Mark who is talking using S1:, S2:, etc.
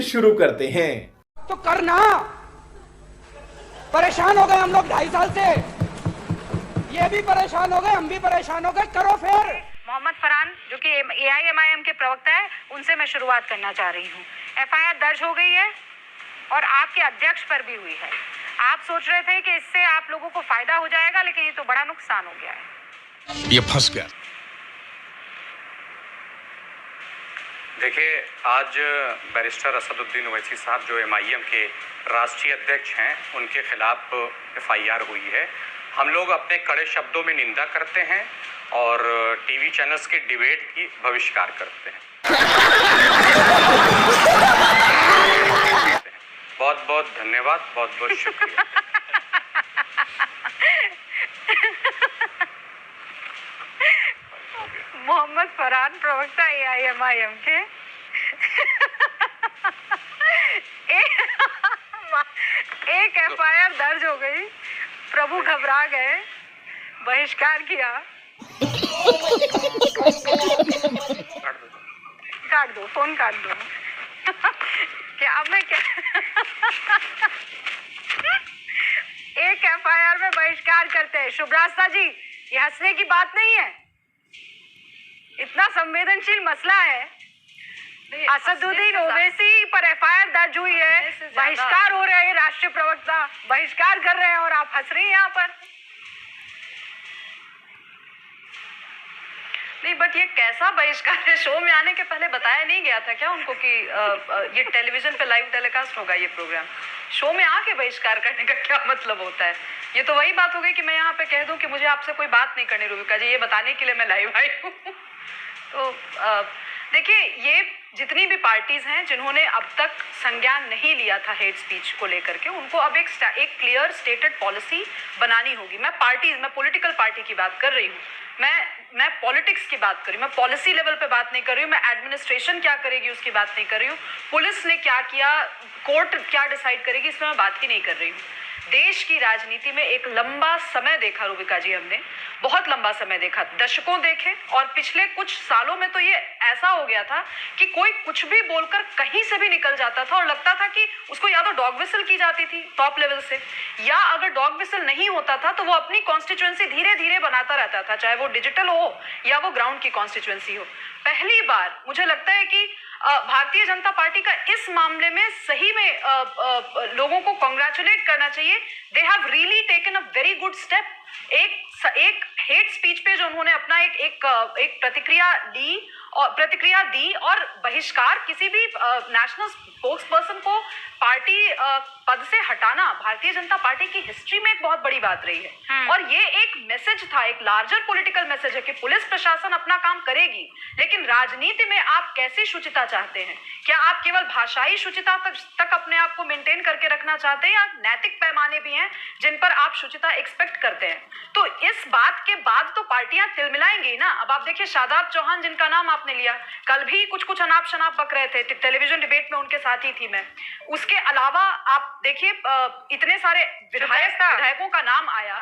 S1: शुरू करते हैं।
S2: तो करना, परेशान हो गए हम लोग 2.5 साल से, ये भी परेशान हो गए, हम भी परेशान हो गए, करो फिर।
S3: मोहम्मद फरहान जो कि AIMIM के प्रवक्ता है, उनसे मैं शुरुआत करना चाह रही हूँ। FIR दर्ज हो गई है और आपके अध्यक्ष पर भी हुई है। आप सोच रहे थे कि इससे आप लोगों को फायदा हो जाएगा, लेकिन ये तो बड़ा नुकसान हो गया है।
S4: ये फंस गया।
S5: देखिए, आज बैरिस्टर असदुद्दीन ओवैसी साहब जो MIM के राष्ट्रीय अध्यक्ष हैं, उनके खिलाफ FIR हुई है। हम लोग अपने कड़े शब्दों में निंदा करते हैं और टीवी चैनल्स के डिबेट की बहिष्कार करते हैं। बहुत बहुत धन्यवाद, बहुत बहुत शुक्रिया।
S3: मोहम्मद फरहान प्रवक्ता AIMIM के एक FIR दर्ज हो गई, प्रभु घबरा गए, बहिष्कार किया। काट दो, फोन काट दो। क्या अब मैं क्या एक FIR में बहिष्कार करते हैं। शुभरास्ता जी, ये हंसने की बात नहीं है, इतना संवेदनशील मसला है। असदुद्दीन ओवैसी पर FIR दर्ज हुई है, बहिष्कार हो रहे हैं, राष्ट्रीय प्रवक्ता बहिष्कार कर रहे हैं और आप हंस रही हैं यहाँ पर।
S6: नहीं, बट ये कैसा बहिष्कार है? शो में आने के पहले बताया नहीं गया था क्या उनको कि ये टेलीविजन पे लाइव टेलीकास्ट होगा ये प्रोग्राम? शो में आके बहिष्कार करने का क्या मतलब होता है? ये तो वही बात हो गई कि मैं यहाँ पे कह दूं कि मुझे आपसे कोई बात नहीं करनी रूबिका जी, ये बताने के लिए मैं लाइव आई हूँ। तो देखिए, ये जितनी भी पार्टीज हैं जिन्होंने अब तक संज्ञान नहीं लिया था हेट स्पीच को लेकर के, उनको अब एक क्लियर स्टेटेड पॉलिसी बनानी होगी। मैं पॉलिटिकल पार्टी की बात कर रही हूँ, मैं पॉलिटिक्स की बात कर रही हूँ, मैं पॉलिसी लेवल पे बात नहीं कर रही हूँ, मैं एडमिनिस्ट्रेशन क्या करेगी उसकी बात नहीं कर रही हूँ, पुलिस ने क्या किया, कोर्ट क्या डिसाइड करेगी, इसमें मैं बात ही नहीं कर रही हूँ। देश की राजनीति में एक लंबा समय देखा रूबिका जी, हमने बहुत लंबा समय देखा, दशकों देखे, और पिछले कुछ सालों में तो ये ऐसा हो गया था कि कोई कुछ भी बोलकर कहीं से भी निकल जाता था और लगता था कि उसको या तो डॉग विसल की जाती थी टॉप लेवल से, या अगर डॉग विसल नहीं होता था तो वो अपनी कॉन्स्टिट्यूएंसी धीरे धीरे बनाता रहता था, चाहे वो डिजिटल हो या वो ग्राउंड की कॉन्स्टिट्यूएंसी हो। पहली बार मुझे लगता है कि भारतीय जनता पार्टी का इस मामले में सही में लोगों को कांग्रेचुलेट करना चाहिए। They have really taken a very good step. एक हेट स्पीच पे जो उन्होंने अपना एक प्रतिक्रिया दी और बहिष्कार, किसी भी नेशनल स्पोक्स पर्सन को पार्टी पद से हटाना भारतीय जनता पार्टी की हिस्ट्री में एक बहुत बड़ी बात रही है। और ये एक मैसेज था, एक लार्जर पॉलिटिकल मैसेज है कि पुलिस प्रशासन अपना काम करेगी, लेकिन राजनीति में आप कैसी शुचिता चाहते हैं? क्या आप केवल भाषाई शुचिता तक अपने आप को मेंटेन करके रखना चाहते हैं, या नैतिक पैमाने भी हैं जिन पर आप शुचिता एक्सपेक्ट करते हैं? तो इस बात के बाद तो पार्टियां तिलमिलाएंगी ना। अब आप देखिए, शादाब चौहान जिनका नाम आपने लिया, कल भी कुछ अनाप शनाप बक रहे थे, टेलीविजन डिबेट में उनके साथ ही थी मैं। उसके अलावा आप देखिए, इतने सारे विधायकों का नाम आया।